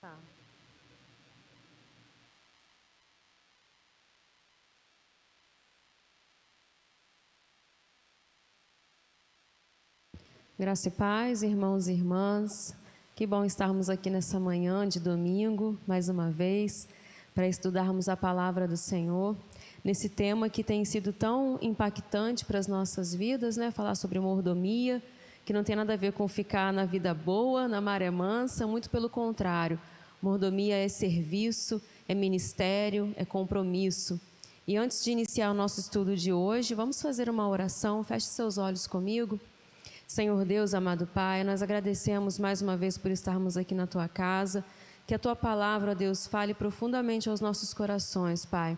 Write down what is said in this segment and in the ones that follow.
Tá. Graça e paz, irmãos e irmãs. Que bom estarmos aqui nessa manhã de domingo, mais uma vez, para estudarmos a palavra do Senhor, nesse tema que tem sido tão impactante para as nossas vidas, né? Falar sobre mordomia, que não tem nada a ver com ficar na vida boa, na maré mansa, muito pelo contrário. Mordomia é serviço, é ministério, é compromisso. E antes de iniciar o nosso estudo de hoje, vamos fazer uma oração. Feche seus olhos comigo. Senhor Deus, amado Pai, nós agradecemos mais uma vez por estarmos aqui na Tua casa. Que a Tua palavra, ó Deus, fale profundamente aos nossos corações, Pai.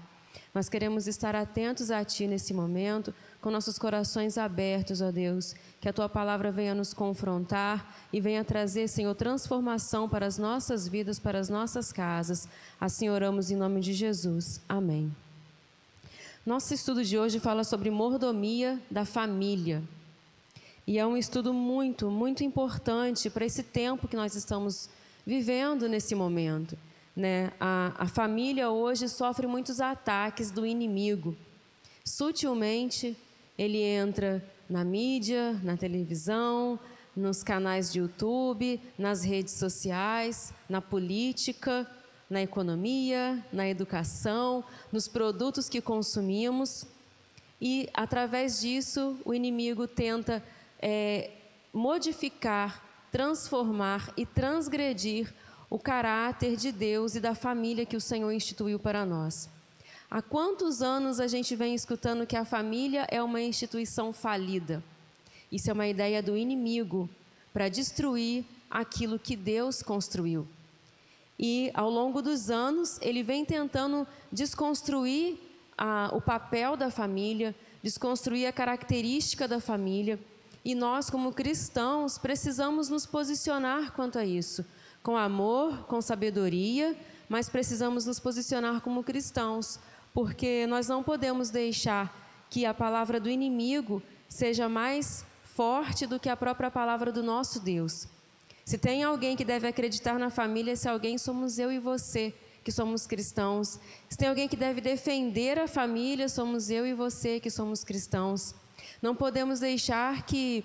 Nós queremos estar atentos a Ti nesse momento, com nossos corações abertos, ó Deus. Que a Tua palavra venha nos confrontar e venha trazer, Senhor, transformação para as nossas vidas, para as nossas casas. Assim oramos em nome de Jesus. Amém. Nosso estudo de hoje fala sobre mordomia da família. E é um estudo muito, muito importante para esse tempo que nós estamos vivendo nesse momento, né? A família hoje sofre muitos ataques do inimigo. Sutilmente, ele entra na mídia, na televisão, nos canais de YouTube, nas redes sociais, na política, na economia, na educação, nos produtos que consumimos. E, através disso, o inimigo tenta modificar, transformar e transgredir o caráter de Deus e da família que o Senhor instituiu para nós. Há quantos anos a gente vem escutando que a família é uma instituição falida? Isso é uma ideia do inimigo para destruir aquilo que Deus construiu. E ao longo dos anos ele vem tentando desconstruir o papel da família, desconstruir a característica da família. E nós, como cristãos, precisamos nos posicionar quanto a isso, com amor, com sabedoria, mas precisamos nos posicionar como cristãos, porque nós não podemos deixar que a palavra do inimigo seja mais forte do que a própria palavra do nosso Deus. Se tem alguém que deve acreditar na família, esse alguém somos eu e você, que somos cristãos. Se tem alguém que deve defender a família, somos eu e você, que somos cristãos. Não podemos deixar que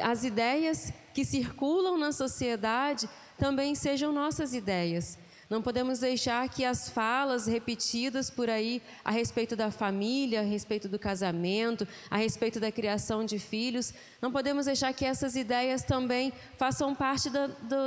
as ideias que circulam na sociedade também sejam nossas ideias. Não podemos deixar que as falas repetidas por aí a respeito da família, a respeito do casamento, a respeito da criação de filhos, não podemos deixar que essas ideias também façam parte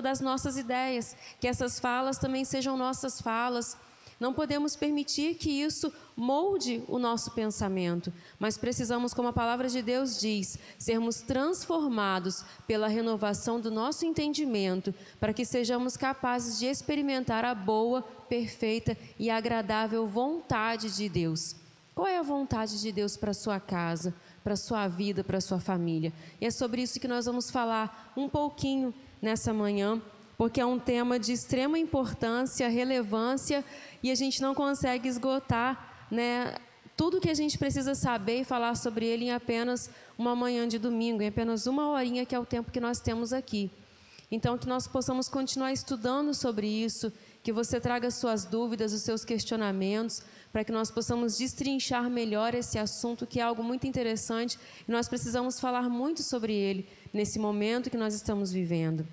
das nossas ideias, que essas falas também sejam nossas falas. Não podemos permitir que isso molde o nosso pensamento, mas precisamos, como a palavra de Deus diz, sermos transformados pela renovação do nosso entendimento, para que sejamos capazes de experimentar a boa, perfeita e agradável vontade de Deus. Qual é a vontade de Deus para a sua casa, para a sua vida, para a sua família? E é sobre isso que nós vamos falar um pouquinho nessa manhã, porque é um tema de extrema importância, relevância, e a gente não consegue esgotar, né, tudo que a gente precisa saber e falar sobre ele em apenas uma manhã de domingo, em apenas uma horinha, que é o tempo que nós temos aqui. Então, que nós possamos continuar estudando sobre isso, que você traga suas dúvidas, os seus questionamentos, para que nós possamos destrinchar melhor esse assunto, que é algo muito interessante, e nós precisamos falar muito sobre ele nesse momento que nós estamos vivendo.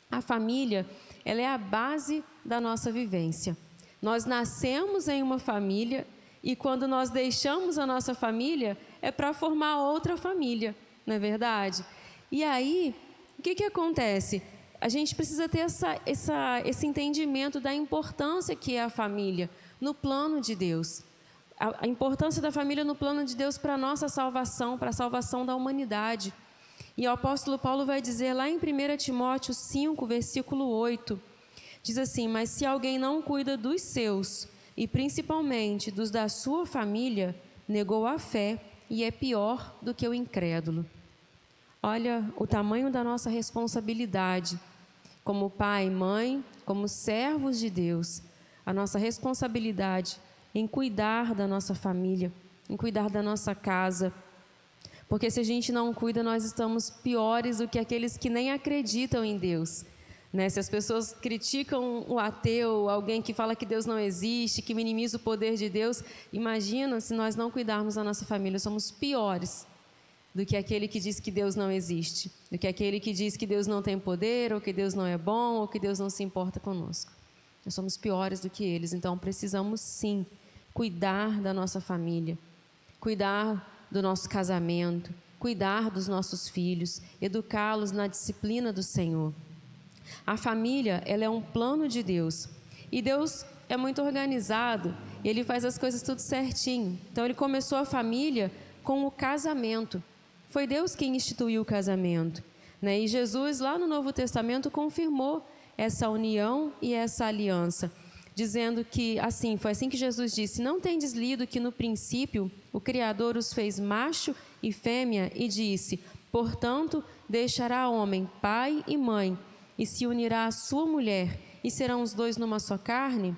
A família, ela é a base da nossa vivência. Nós nascemos em uma família e quando nós deixamos a nossa família é para formar outra família, não é verdade? E aí, o que acontece? A gente precisa ter esse entendimento da importância que é a família no plano de Deus. A importância da família no plano de Deus para a nossa salvação, para a salvação da humanidade. E o apóstolo Paulo vai dizer lá em 1 Timóteo 5, versículo 8, diz assim: mas se alguém não cuida dos seus, e principalmente dos da sua família, negou a fé e é pior do que o incrédulo. Olha o tamanho da nossa responsabilidade, como pai e mãe, como servos de Deus, a nossa responsabilidade em cuidar da nossa família, em cuidar da nossa casa. Porque se a gente não cuida, nós estamos piores do que aqueles que nem acreditam em Deus. né? Se as pessoas criticam o ateu, alguém que fala que Deus não existe, que minimiza o poder de Deus, imagina se nós não cuidarmos da nossa família, somos piores do que aquele que diz que Deus não existe, do que aquele que diz que Deus não tem poder, ou que Deus não é bom, ou que Deus não se importa conosco. Nós somos piores do que eles, então precisamos sim cuidar da nossa família, cuidar do nosso casamento, cuidar dos nossos filhos, educá-los na disciplina do Senhor. A família, ela é um plano de Deus, e Deus é muito organizado, Ele faz as coisas tudo certinho. Então Ele começou a família com o casamento. Foi Deus quem instituiu o casamento, né? E Jesus, lá no Novo Testamento, confirmou essa união e essa aliança, dizendo que, foi assim que Jesus disse: não tendes lido que no princípio o Criador os fez macho e fêmea, e disse: portanto, deixará homem pai e mãe, e se unirá à sua mulher, e serão os dois numa só carne?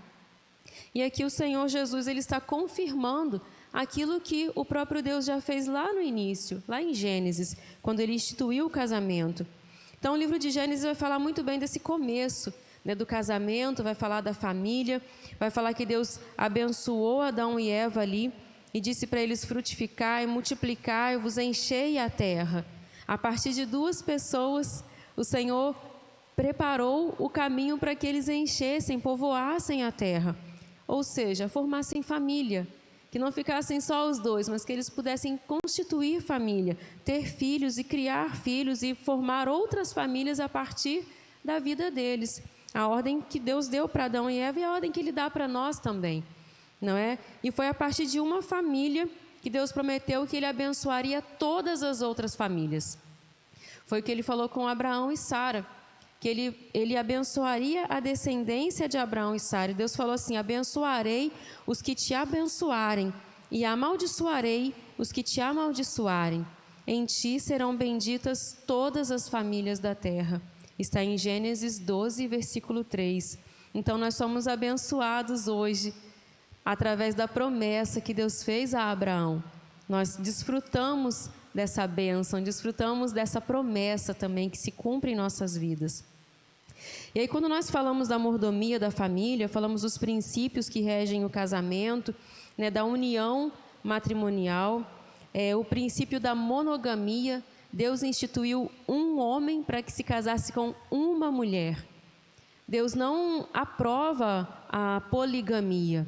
E aqui o Senhor Jesus, Ele está confirmando aquilo que o próprio Deus já fez lá no início, lá em Gênesis, quando Ele instituiu o casamento. Então o livro de Gênesis vai falar muito bem desse começo, né, do casamento, vai falar da família, vai falar que Deus abençoou Adão e Eva ali e disse para eles: frutificai, multiplicai, vos enchei a terra. A partir de 2 pessoas, o Senhor preparou o caminho para que eles enchessem, povoassem a terra, ou seja, formassem família, que não ficassem só os 2, mas que eles pudessem constituir família, ter filhos e criar filhos e formar outras famílias a partir da vida deles. A ordem que Deus deu para Adão e Eva e a ordem que Ele dá para nós também, não é? E foi a partir de uma família que Deus prometeu que Ele abençoaria todas as outras famílias. Foi o que Ele falou com Abraão e Sara, que ele abençoaria a descendência de Abraão e Sara. E Deus falou assim: abençoarei os que te abençoarem e amaldiçoarei os que te amaldiçoarem. Em ti serão benditas todas as famílias da terra. Está em Gênesis 12, versículo 3. Então nós somos abençoados hoje através da promessa que Deus fez a Abraão. Nós desfrutamos dessa bênção, desfrutamos dessa promessa também que se cumpre em nossas vidas. E aí, quando nós falamos da mordomia da família, falamos dos princípios que regem o casamento, né, da união matrimonial, o princípio da monogamia. Deus instituiu um homem para que se casasse com uma mulher. Deus não aprova a poligamia.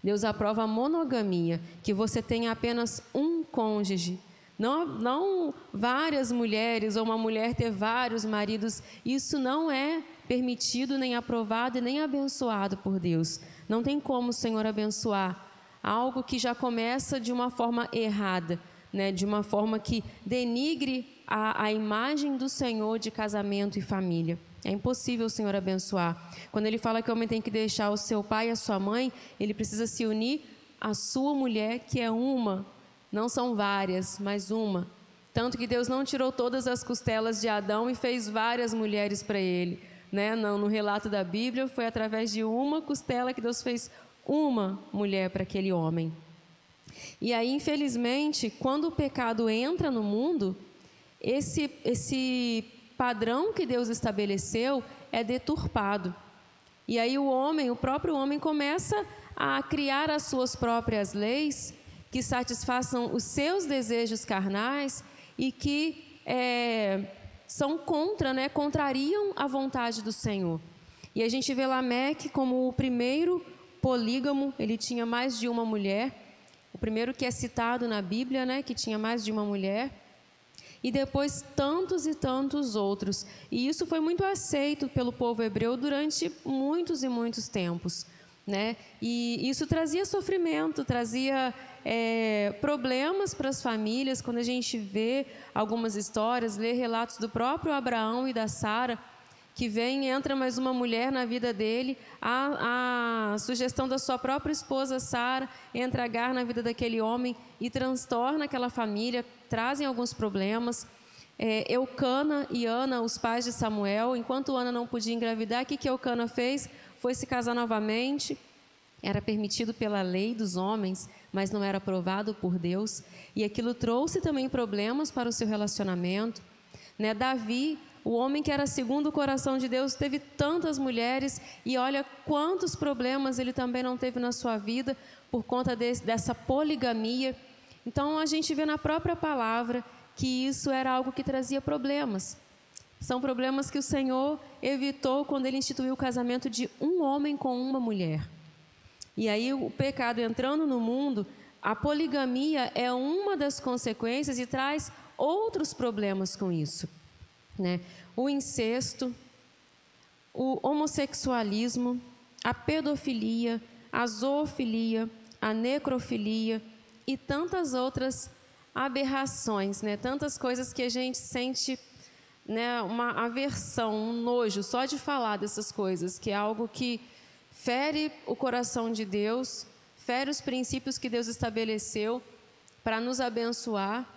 Deus aprova a monogamia, que você tenha apenas um cônjuge. Não várias mulheres ou uma mulher ter vários maridos. Isso não é permitido, nem aprovado e nem abençoado por Deus. Não tem como o Senhor abençoar algo que já começa de uma forma errada, né? De uma forma que denigre a imagem do Senhor de casamento e família. É impossível o Senhor abençoar. Quando Ele fala que o homem tem que deixar o seu pai e a sua mãe, ele precisa se unir à sua mulher, que é uma. Não são várias, mas uma. Tanto que Deus não tirou todas as costelas de Adão e fez várias mulheres para ele, né? Não, no relato da Bíblia, foi através de uma costela que Deus fez uma mulher para aquele homem. E aí, infelizmente, quando o pecado entra no mundo, esse padrão que Deus estabeleceu é deturpado. E aí o próprio homem começa a criar as suas próprias leis que satisfaçam os seus desejos carnais e que são contrariam a vontade do Senhor. E a gente vê Lameque como o primeiro polígamo, ele tinha mais de uma mulher, o primeiro que é citado na Bíblia, né, que tinha mais de uma mulher, e depois tantos e tantos outros. E isso foi muito aceito pelo povo hebreu durante muitos e muitos tempos, né? E isso trazia sofrimento, trazia problemas para as famílias. Quando a gente vê algumas histórias, lê relatos do próprio Abraão e da Sara, que entra mais uma mulher na vida dele, a sugestão da sua própria esposa Sara, entra Agar na vida daquele homem e transtorna aquela família, trazem alguns problemas. Eucana e Ana, os pais de Samuel, enquanto Ana não podia engravidar, o que Eucana fez? Foi se casar novamente. Era permitido pela lei dos homens, mas não era aprovado por Deus, e aquilo trouxe também problemas para o seu relacionamento, né? Davi, o homem que era segundo o coração de Deus teve tantas mulheres, e olha quantos problemas ele também não teve na sua vida por conta dessa poligamia. Então a gente vê na própria palavra que isso era algo que trazia problemas. São problemas que o Senhor evitou quando ele instituiu o casamento de um homem com uma mulher. E aí o pecado entrando no mundo, a poligamia é uma das consequências e traz outros problemas com isso, né? O incesto, o homossexualismo, a pedofilia, a zoofilia, a necrofilia e tantas outras aberrações, né? Tantas coisas que a gente sente, né, uma aversão, um nojo só de falar dessas coisas, que é algo que fere o coração de Deus, fere os princípios que Deus estabeleceu para nos abençoar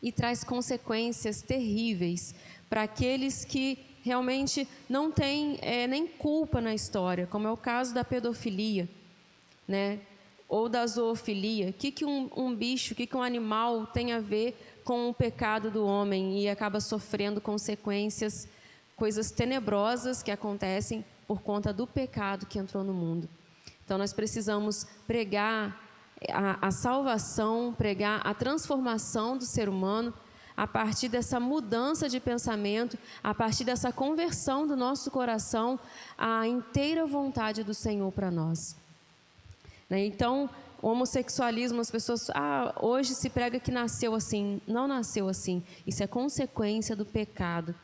e traz consequências terríveis para aqueles que realmente não têm nem culpa na história, como é o caso da pedofilia, né? Ou da zoofilia. O que um bicho, o que um animal tem a ver com o pecado do homem e acaba sofrendo consequências, coisas tenebrosas que acontecem por conta do pecado que entrou no mundo. Então nós precisamos pregar a salvação, pregar a transformação do ser humano a partir dessa mudança de pensamento, a partir dessa conversão do nosso coração à inteira vontade do Senhor para nós. Então, o homossexualismo, as pessoas, hoje se prega que nasceu assim. Não nasceu assim. Isso é consequência do pecado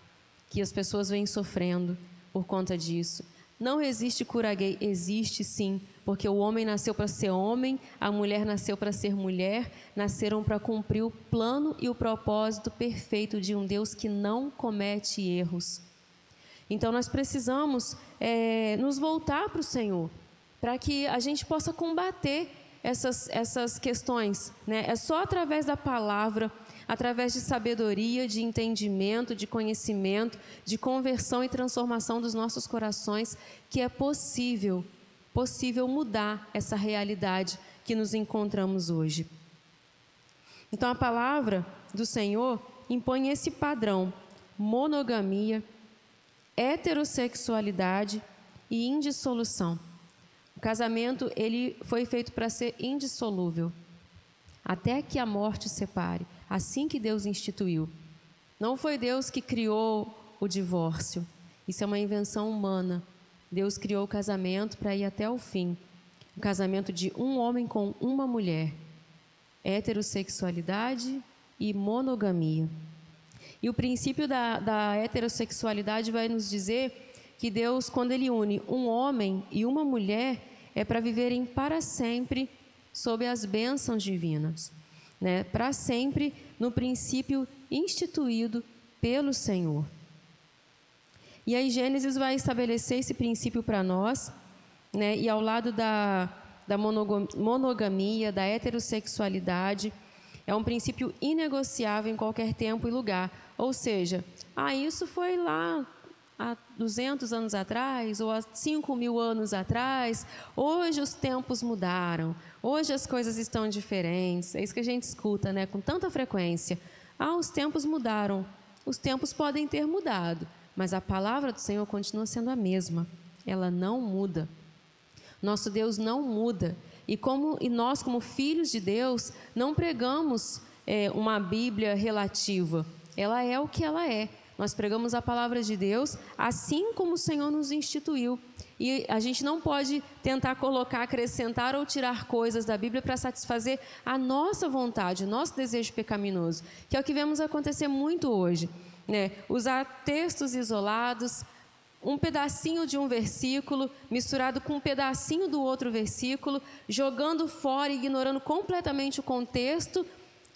que as pessoas vêm sofrendo por conta disso. Não existe cura gay, existe sim, porque o homem nasceu para ser homem, a mulher nasceu para ser mulher, nasceram para cumprir o plano e o propósito perfeito de um Deus que não comete erros. Então nós precisamos nos voltar para o Senhor, para que a gente possa combater essas questões, né? É só através da palavra, através de sabedoria, de entendimento, de conhecimento, de conversão e transformação dos nossos corações, que é possível mudar essa realidade que nos encontramos hoje. Então a palavra do Senhor impõe esse padrão: monogamia, heterossexualidade e indissolução. O casamento, ele foi feito para ser indissolúvel, até que a morte separe, assim que Deus instituiu. Não foi Deus que criou o divórcio, isso é uma invenção humana. Deus criou o casamento para ir até o fim. O casamento de um homem com uma mulher, heterossexualidade e monogamia. E o princípio da heterossexualidade vai nos dizer que Deus, quando Ele une um homem e uma mulher, é para viverem para sempre sob as bênçãos divinas, né? Para sempre no princípio instituído pelo Senhor. E aí Gênesis vai estabelecer esse princípio para nós, né? E ao lado da monogamia, da heterossexualidade, é um princípio inegociável em qualquer tempo e lugar. Ou seja, isso foi lá há 200 anos atrás, ou há 5.000 anos atrás. Hoje os tempos mudaram, hoje as coisas estão diferentes. É isso que a gente escuta, né, com tanta frequência. Os tempos mudaram. Os tempos podem ter mudado, mas a palavra do Senhor continua sendo a mesma. Ela não muda. Nosso Deus não muda. E nós, como filhos de Deus, não pregamos uma Bíblia relativa. Ela é o que ela é. Nós pregamos a palavra de Deus assim como o Senhor nos instituiu. E a gente não pode tentar colocar, acrescentar ou tirar coisas da Bíblia para satisfazer a nossa vontade, o nosso desejo pecaminoso, que é o que vemos acontecer muito hoje, né? Usar textos isolados, um pedacinho de um versículo misturado com um pedacinho do outro versículo, jogando fora e ignorando completamente o contexto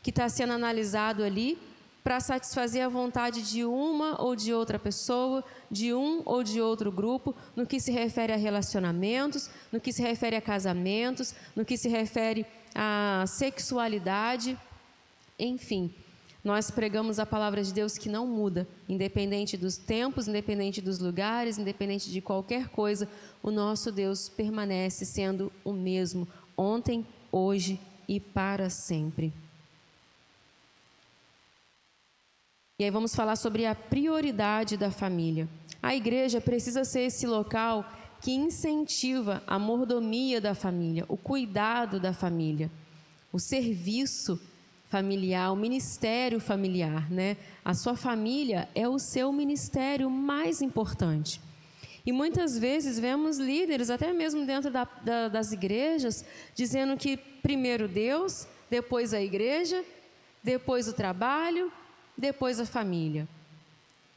que está sendo analisado ali, para satisfazer a vontade de uma ou de outra pessoa, de um ou de outro grupo, no que se refere a relacionamentos, no que se refere a casamentos, no que se refere à sexualidade, enfim. Nós pregamos a palavra de Deus que não muda, independente dos tempos, independente dos lugares, independente de qualquer coisa, o nosso Deus permanece sendo o mesmo, ontem, hoje e para sempre. E aí vamos falar sobre a prioridade da família. A igreja precisa ser esse local que incentiva a mordomia da família, o cuidado da família, o serviço familiar, o ministério familiar, né? A sua família é o seu ministério mais importante. E muitas vezes vemos líderes, até mesmo dentro das igrejas, dizendo que primeiro Deus, depois a igreja, depois o trabalho, depois a família.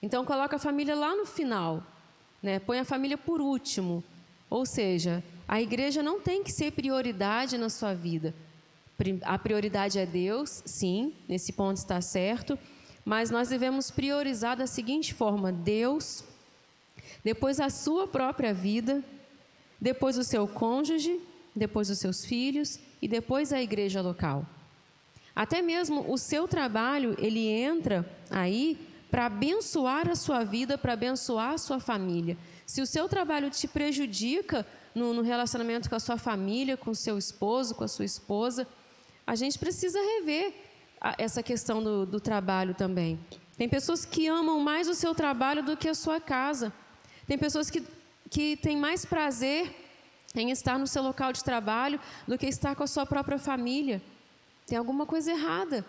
Então coloca a família lá no final, né? Põe a família por último. Ou seja, a igreja não tem que ser prioridade na sua vida. A prioridade é Deus, sim, nesse ponto está certo, mas nós devemos priorizar da seguinte forma: Deus, depois a sua própria vida, depois o seu cônjuge, depois os seus filhos e depois a igreja local. Até mesmo o seu trabalho, ele entra aí para abençoar a sua vida, para abençoar a sua família. Se o seu trabalho te prejudica no relacionamento com a sua família, com o seu esposo, com a sua esposa, a gente precisa rever essa questão do trabalho também. Tem pessoas que amam mais o seu trabalho do que a sua casa. Tem pessoas que têm mais prazer em estar no seu local de trabalho do que estar com a sua própria família. Tem alguma coisa errada,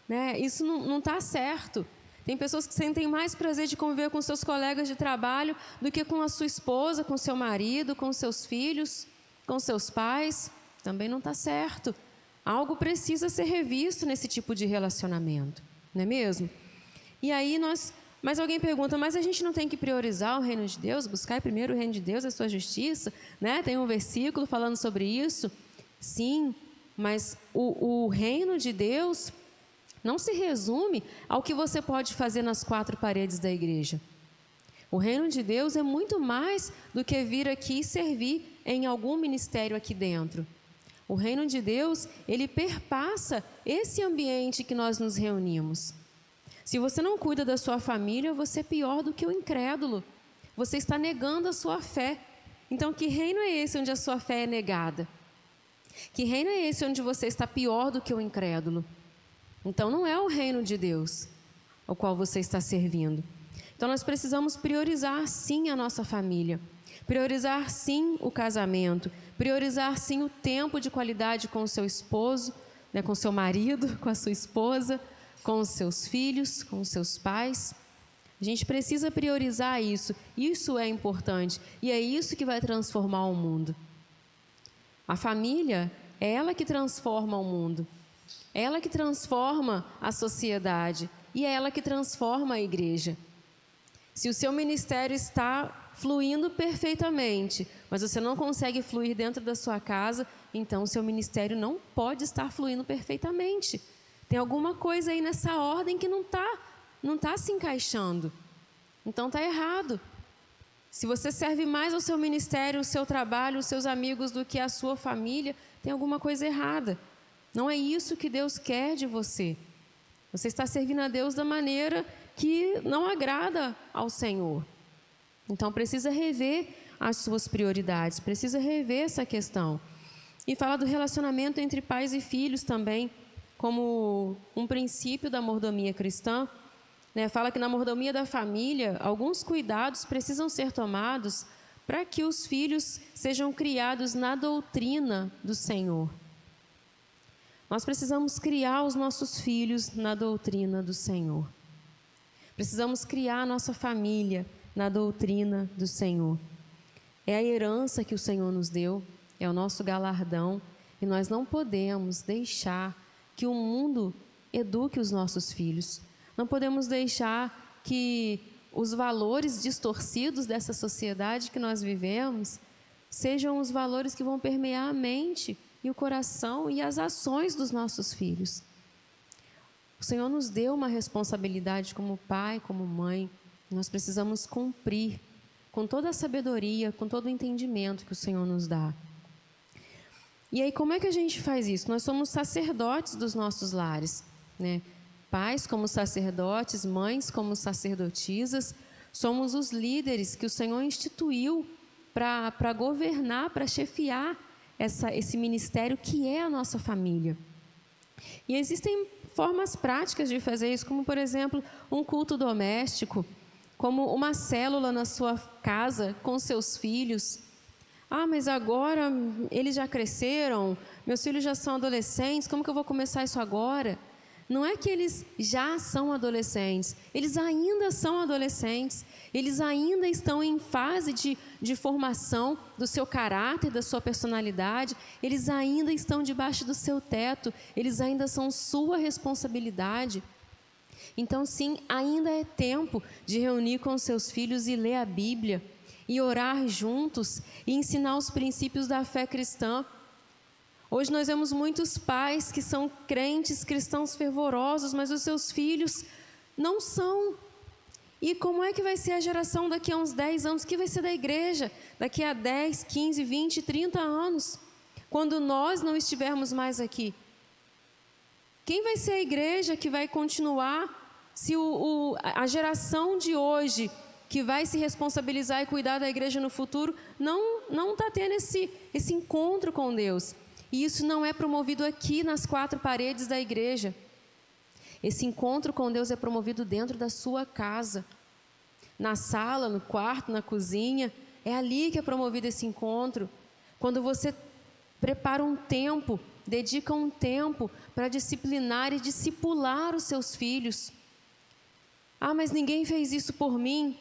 né? Isso não está certo. Tem pessoas que sentem mais prazer de conviver com seus colegas de trabalho do que com a sua esposa, com seu marido, com seus filhos, com seus pais. Também não está certo. Algo precisa ser revisto nesse tipo de relacionamento, não é mesmo? E aí mas alguém pergunta, mas a gente não tem que priorizar o reino de Deus, buscar primeiro o reino de Deus e a sua justiça, né? Tem um versículo falando sobre isso. Sim, mas o reino de Deus não se resume ao que você pode fazer nas quatro paredes da igreja. O reino de Deus é muito mais do que vir aqui e servir em algum ministério aqui dentro. O reino de Deus, ele perpassa esse ambiente que nós nos reunimos. Se você não cuida da sua família, você é pior do que o incrédulo. Você está negando a sua fé. Então, que reino é esse onde a sua fé é negada? Que reino é esse onde você está pior do que o incrédulo? Então, não é o reino de Deus ao qual você está servindo. Então, nós precisamos priorizar, sim, a nossa família. Priorizar, sim, o casamento. Priorizar, sim, o tempo de qualidade com o seu esposo, né, com o seu marido, com a sua esposa, com os seus filhos, com os seus pais. A gente precisa priorizar isso. Isso é importante. E é isso que vai transformar o mundo. A família é ela que transforma o mundo. É ela que transforma a sociedade. E é ela que transforma a igreja. Se o seu ministério está fluindo perfeitamente, mas você não consegue fluir dentro da sua casa, então o seu ministério não pode estar fluindo perfeitamente. Tem alguma coisa aí nessa ordem que não tá se encaixando. Então está errado. Se você serve mais ao seu ministério, o seu trabalho, os seus amigos do que a sua família, tem alguma coisa errada. Não é isso que Deus quer de você. Você está servindo a Deus da maneira que não agrada ao Senhor. Então, precisa rever as suas prioridades, precisa rever essa questão. E fala do relacionamento entre pais e filhos também, como um princípio da mordomia cristã. Né? Fala que na mordomia da família, alguns cuidados precisam ser tomados para que os filhos sejam criados na doutrina do Senhor. Nós precisamos criar os nossos filhos na doutrina do Senhor. Precisamos criar a nossa família na doutrina do Senhor. É a herança que o Senhor nos deu, é o nosso galardão, e nós não podemos deixar que o mundo eduque os nossos filhos. Não podemos deixar que os valores distorcidos dessa sociedade que nós vivemos sejam os valores que vão permear a mente e o coração e as ações dos nossos filhos. O Senhor nos deu uma responsabilidade como pai, como mãe. Nós precisamos cumprir com toda a sabedoria, com todo o entendimento que o Senhor nos dá. E aí, como é que a gente faz isso? Nós somos sacerdotes dos nossos lares, né? Pais como sacerdotes, mães como sacerdotisas, somos os líderes que o Senhor instituiu para governar, para chefiar esse ministério que é a nossa família. E existem formas práticas de fazer isso, como, por exemplo, um culto doméstico, como uma célula na sua casa com seus filhos. Mas agora eles já cresceram, meus filhos já são adolescentes, como que eu vou começar isso agora? Não é que eles já são adolescentes, eles ainda são adolescentes, eles ainda estão em fase de formação do seu caráter, da sua personalidade, eles ainda estão debaixo do seu teto, eles ainda são sua responsabilidade. Então, sim, ainda é tempo de reunir com seus filhos e ler a Bíblia, e orar juntos, e ensinar os princípios da fé cristã. Hoje nós vemos muitos pais que são crentes, cristãos fervorosos, mas os seus filhos não são. E como é que vai ser a geração daqui a uns 10 anos? O que vai ser da igreja daqui a 10, 15, 20, 30 anos? Quando nós não estivermos mais aqui? Quem vai ser a igreja que vai continuar se a geração de hoje, que vai se responsabilizar e cuidar da igreja no futuro, não está tendo esse encontro com Deus? E isso não é promovido aqui nas 4 paredes da igreja. Esse encontro com Deus é promovido dentro da sua casa, na sala, no quarto, na cozinha. É ali que é promovido esse encontro. Quando você prepara um tempo, dedica um tempo para disciplinar e discipular os seus filhos. Mas ninguém fez isso por mim.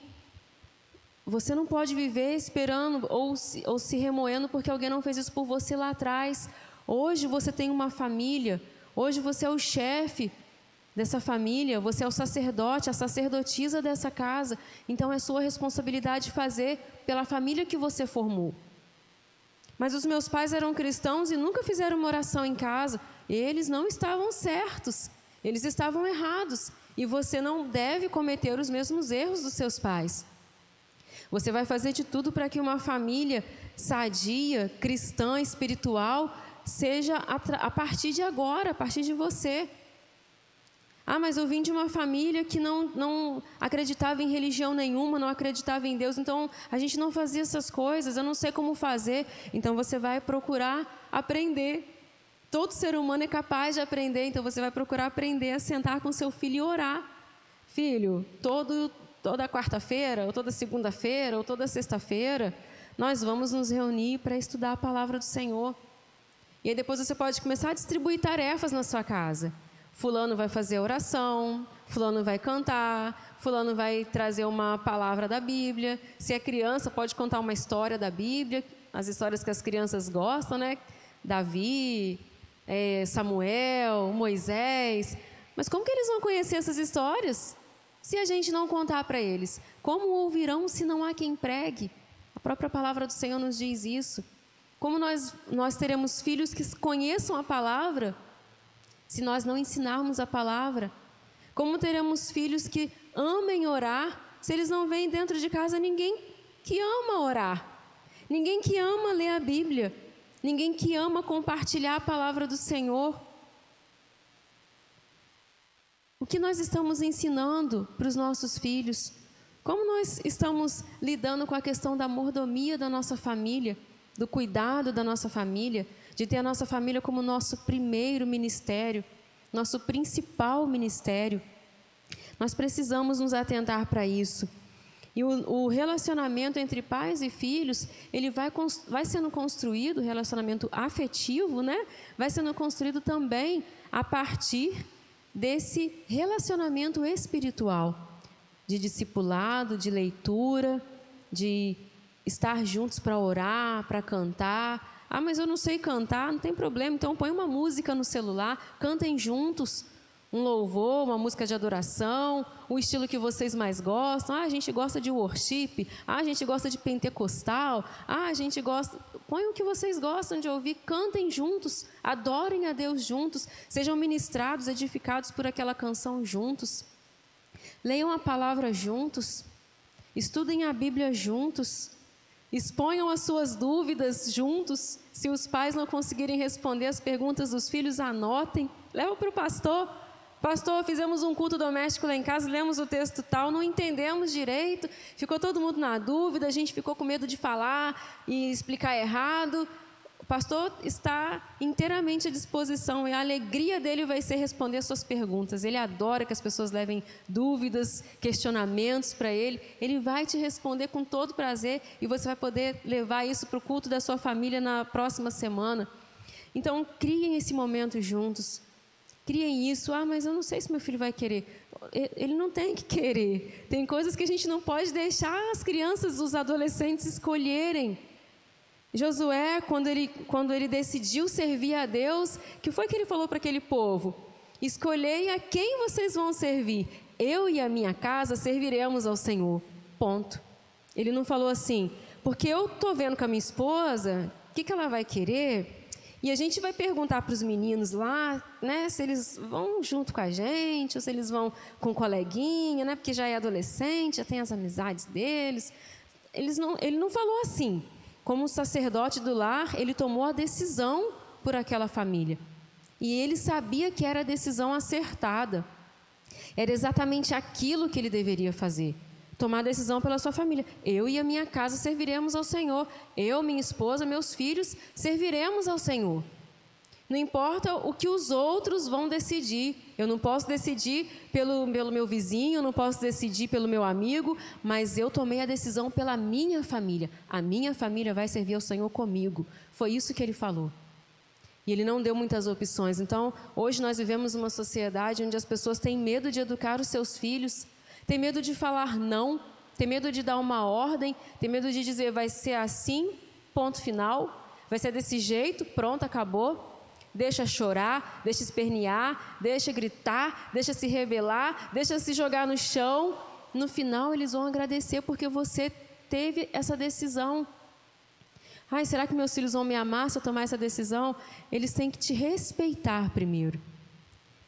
Você não pode viver esperando ou se remoendo porque alguém não fez isso por você lá atrás. Hoje você tem uma família, hoje você é o chefe dessa família, você é o sacerdote, a sacerdotisa dessa casa. Então é sua responsabilidade fazer pela família que você formou. Mas os meus pais eram cristãos e nunca fizeram uma oração em casa. Eles não estavam certos, eles estavam errados. E você não deve cometer os mesmos erros dos seus pais. Você vai fazer de tudo para que uma família sadia, cristã, espiritual, seja a partir de agora, a partir de você. Mas eu vim de uma família que não acreditava em religião nenhuma, não acreditava em Deus, então a gente não fazia essas coisas, eu não sei como fazer. Então você vai procurar aprender. Todo ser humano é capaz de aprender, então você vai procurar aprender a sentar com seu filho e orar. Filho, toda quarta-feira, ou toda segunda-feira, ou toda sexta-feira, nós vamos nos reunir para estudar a palavra do Senhor. E aí depois você pode começar a distribuir tarefas na sua casa. Fulano vai fazer oração, fulano vai cantar, fulano vai trazer uma palavra da Bíblia. Se é criança, pode contar uma história da Bíblia, as histórias que as crianças gostam, né? Davi, Samuel, Moisés. Mas como que eles vão conhecer essas histórias se a gente não contar para eles? Como ouvirão se não há quem pregue? A própria palavra do Senhor nos diz isso. Como nós teremos filhos que conheçam a palavra se nós não ensinarmos a palavra? Como teremos filhos que amem orar se eles não veem dentro de casa ninguém que ama orar? Ninguém que ama ler a Bíblia? Ninguém que ama compartilhar a palavra do Senhor? O que nós estamos ensinando para os nossos filhos? Como nós estamos lidando com a questão da mordomia da nossa família, do cuidado da nossa família, de ter a nossa família como nosso primeiro ministério, nosso principal ministério? Nós precisamos nos atentar para isso. E o relacionamento entre pais e filhos, ele vai sendo construído, o relacionamento afetivo, né? Vai sendo construído também a partir desse relacionamento espiritual, de discipulado, de leitura, de estar juntos para orar, para cantar. Mas eu não sei cantar, não tem problema, então põe uma música no celular, cantem juntos, um louvor, uma música de adoração, o estilo que vocês mais gostam. A gente gosta de worship, a gente gosta de pentecostal, a gente gosta... Põe o que vocês gostam de ouvir, cantem juntos, adorem a Deus juntos, sejam ministrados, edificados por aquela canção juntos. Leiam a palavra juntos, estudem a Bíblia juntos, exponham as suas dúvidas juntos. Se os pais não conseguirem responder as perguntas dos filhos, anotem, leva para o pastor. Pastor, fizemos um culto doméstico lá em casa, lemos o texto tal, não entendemos direito, ficou todo mundo na dúvida, a gente ficou com medo de falar e explicar errado. O pastor está inteiramente à disposição e a alegria dele vai ser responder as suas perguntas. Ele adora que as pessoas levem dúvidas, questionamentos para ele. Ele vai te responder com todo prazer e você vai poder levar isso para o culto da sua família na próxima semana. Então, criem esse momento juntos. Criem isso. Mas eu não sei se meu filho vai querer. Ele não tem que querer. Tem coisas que a gente não pode deixar as crianças, os adolescentes escolherem. Josué, quando ele decidiu servir a Deus, que foi que ele falou para aquele povo? Escolhei a quem vocês vão servir. Eu e a minha casa serviremos ao Senhor. Ponto. Ele não falou assim, porque eu estou vendo com a minha esposa, o que ela vai querer? E a gente vai perguntar para os meninos lá, né, se eles vão junto com a gente, ou se eles vão com o coleguinha, né, porque já é adolescente, já tem as amizades deles. Ele não falou assim. Como sacerdote do lar, ele tomou a decisão por aquela família. E ele sabia que era a decisão acertada. Era exatamente aquilo que ele deveria fazer. Tomar a decisão pela sua família. Eu e a minha casa serviremos ao Senhor. Eu, minha esposa, meus filhos serviremos ao Senhor. Não importa o que os outros vão decidir. Eu não posso decidir pelo meu vizinho, eu não posso decidir pelo meu amigo, mas eu tomei a decisão pela minha família. A minha família vai servir ao Senhor comigo. Foi isso que ele falou. E ele não deu muitas opções. Então, hoje nós vivemos uma sociedade onde as pessoas têm medo de educar os seus filhos, têm medo de falar não, têm medo de dar uma ordem, têm medo de dizer vai ser assim, ponto final, vai ser desse jeito, pronto, acabou. Deixa chorar, deixa espernear, deixa gritar, deixa se rebelar, deixa se jogar no chão. No final, eles vão agradecer porque você teve essa decisão. Será que meus filhos vão me amar se eu tomar essa decisão? Eles têm que te respeitar primeiro.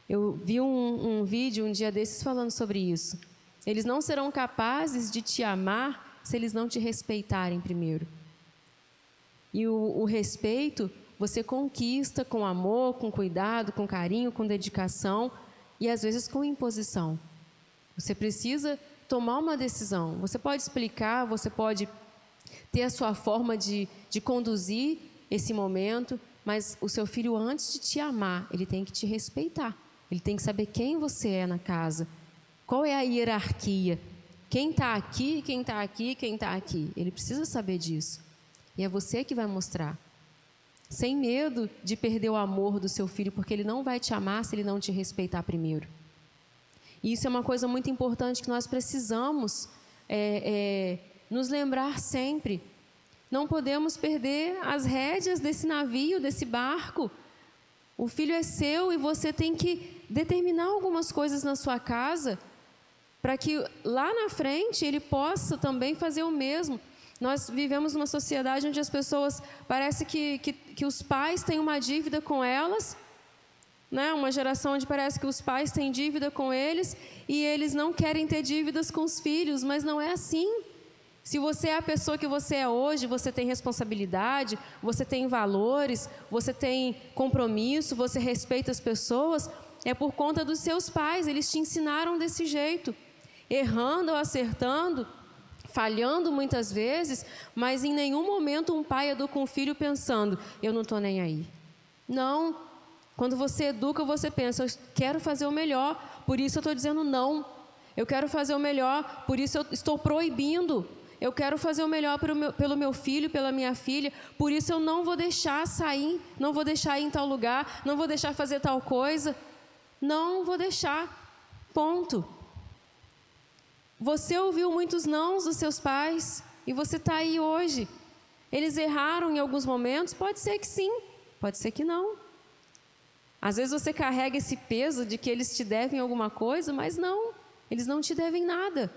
Eu vi um vídeo um dia desses falando sobre isso. Eles não serão capazes de te amar se eles não te respeitarem primeiro. E o respeito você conquista com amor, com cuidado, com carinho, com dedicação e às vezes com imposição. Você precisa tomar uma decisão. Você pode explicar, você pode ter a sua forma de conduzir esse momento, mas o seu filho, antes de te amar, ele tem que te respeitar. Ele tem que saber quem você é na casa. Qual é a hierarquia? Quem está aqui, quem está aqui, quem está aqui. Ele precisa saber disso. E é você que vai mostrar. Sem medo de perder o amor do seu filho, porque ele não vai te amar se ele não te respeitar primeiro. E isso é uma coisa muito importante que nós precisamos nos lembrar sempre. Não podemos perder as rédeas desse navio, desse barco. O filho é seu e você tem que determinar algumas coisas na sua casa para que lá na frente ele possa também fazer o mesmo. Nós vivemos numa sociedade onde as pessoas, parece que os pais têm uma dívida com elas, né? Uma geração onde parece que os pais têm dívida com eles e eles não querem ter dívidas com os filhos, mas não é assim. Se você é a pessoa que você é hoje, você tem responsabilidade, você tem valores, você tem compromisso, você respeita as pessoas, é por conta dos seus pais, eles te ensinaram desse jeito, errando ou acertando, falhando muitas vezes, mas em nenhum momento um pai educa um filho pensando, eu não estou nem aí. Não. Quando você educa, você pensa, eu quero fazer o melhor, por isso eu estou dizendo não. Eu quero fazer o melhor, por isso eu estou proibindo. Eu quero fazer o melhor pelo meu filho, pela minha filha, por isso eu não vou deixar sair, não vou deixar ir em tal lugar, não vou deixar fazer tal coisa. Não vou deixar. Ponto. Você ouviu muitos nãos dos seus pais e você está aí hoje. Eles erraram em alguns momentos? Pode ser que sim, pode ser que não. Às vezes você carrega esse peso de que eles te devem alguma coisa, mas não, eles não te devem nada.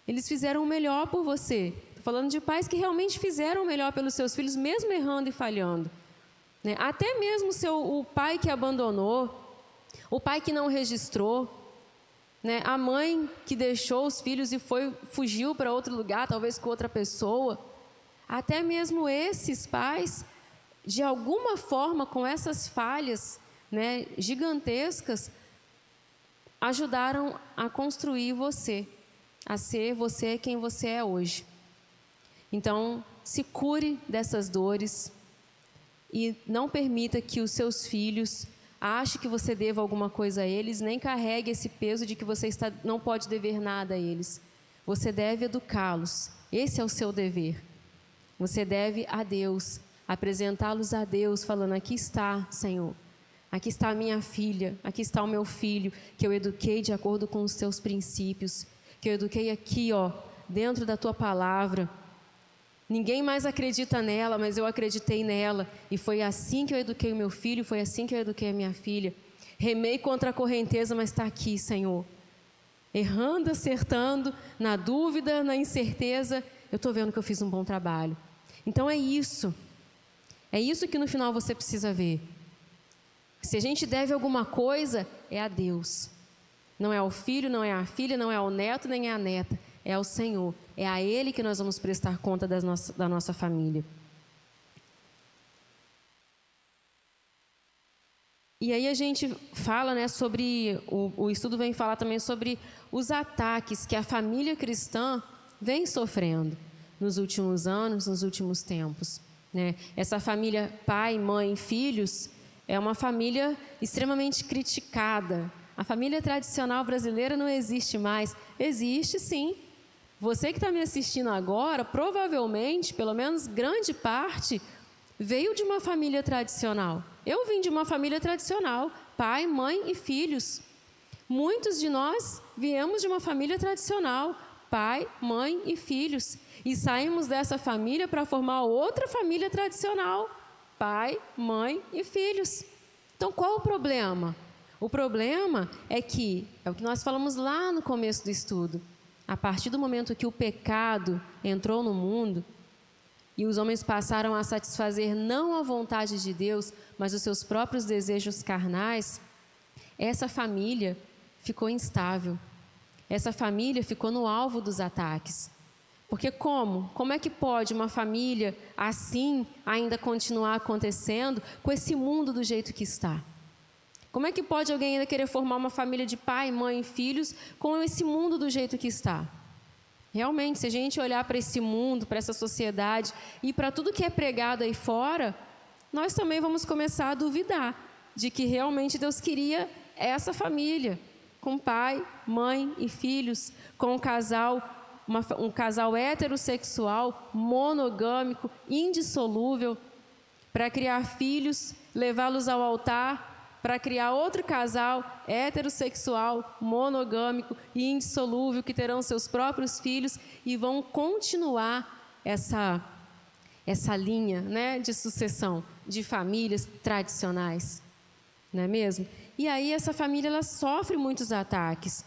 Eles fizeram o melhor por você. Estou falando de pais que realmente fizeram o melhor pelos seus filhos, mesmo errando e falhando. Né? Até mesmo o pai que abandonou, o pai que não registrou, né? A mãe que deixou os filhos e fugiu para outro lugar, talvez com outra pessoa. Até mesmo esses pais, de alguma forma, com essas falhas, né, gigantescas, ajudaram a construir você, a ser você quem você é hoje. Então, se cure dessas dores, e não permita que os seus filhos achem que você deva alguma coisa a eles, nem carregue esse peso de que você não pode dever nada a eles. Você deve educá-los. Esse é o seu dever. Você deve a Deus, apresentá-los a Deus, falando: aqui está, Senhor. Aqui está a minha filha, aqui está o meu filho, que eu eduquei de acordo com os teus princípios, que eu eduquei aqui, ó, dentro da tua palavra. Ninguém mais acredita nela, mas eu acreditei nela. E foi assim que eu eduquei o meu filho, foi assim que eu eduquei a minha filha. Remei contra a correnteza, mas está aqui, Senhor. Errando, acertando, na dúvida, na incerteza, eu estou vendo que eu fiz um bom trabalho. Então é isso. É isso que no final você precisa ver. Se a gente deve alguma coisa, é a Deus. Não é ao filho, não é à filha, não é ao neto, nem à neta. É ao Senhor. É a Ele que nós vamos prestar conta da nossa família. E aí a gente fala, né, sobre... O estudo vem falar também sobre os ataques que a família cristã vem sofrendo nos últimos anos, nos últimos tempos, né? Essa família pai, mãe, filhos é uma família extremamente criticada. A família tradicional brasileira não existe mais. Existe, sim. Você que está me assistindo agora, provavelmente, pelo menos grande parte, veio de uma família tradicional. Eu vim de uma família tradicional, pai, mãe e filhos. Muitos de nós viemos de uma família tradicional, pai, mãe e filhos. E saímos dessa família para formar outra família tradicional, pai, mãe e filhos. Então, qual o problema? O problema é que o que nós falamos lá no começo do estudo. A partir do momento que o pecado entrou no mundo e os homens passaram a satisfazer não a vontade de Deus, mas os seus próprios desejos carnais, essa família ficou instável. Essa família ficou no alvo dos ataques. Porque como é que pode uma família assim ainda continuar acontecendo com esse mundo do jeito que está? Como é que pode alguém ainda querer formar uma família de pai, mãe e filhos com esse mundo do jeito que está? Realmente, se a gente olhar para esse mundo, para essa sociedade e para tudo que é pregado aí fora, nós também vamos começar a duvidar de que realmente Deus queria essa família, com pai, mãe e filhos, com um casal heterossexual, monogâmico, indissolúvel, para criar filhos, levá-los ao altar, para criar outro casal heterossexual, monogâmico e indissolúvel, que terão seus próprios filhos e vão continuar essa linha, né, de sucessão de famílias tradicionais, não é mesmo? E aí essa família ela sofre muitos ataques,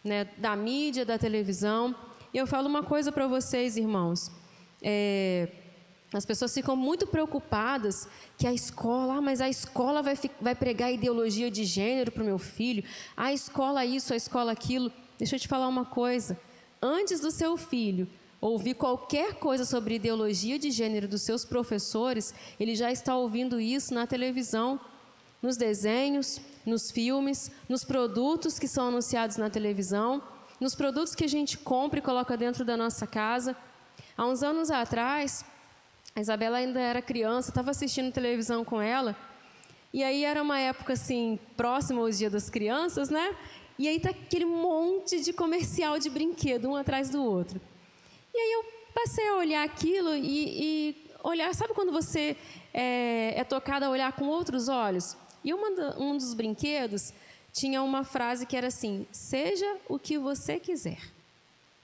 né, da mídia, da televisão. E eu falo uma coisa para vocês, irmãos. As pessoas ficam muito preocupadas que a escola, mas a escola vai pregar ideologia de gênero para o meu filho, a escola isso, a escola aquilo. Deixa eu te falar uma coisa, antes do seu filho ouvir qualquer coisa sobre ideologia de gênero dos seus professores, ele já está ouvindo isso na televisão, nos desenhos, nos filmes, nos produtos que são anunciados na televisão, nos produtos que a gente compra e coloca dentro da nossa casa. Há uns anos atrás, a Isabela ainda era criança, estava assistindo televisão com ela, e aí era uma época assim, próxima ao Dia das Crianças, né? E aí tá aquele monte de comercial de brinquedo, um atrás do outro. E aí eu passei a olhar aquilo e olhar, sabe quando você é tocado a olhar com outros olhos? E um dos brinquedos tinha uma frase que era assim: seja o que você quiser.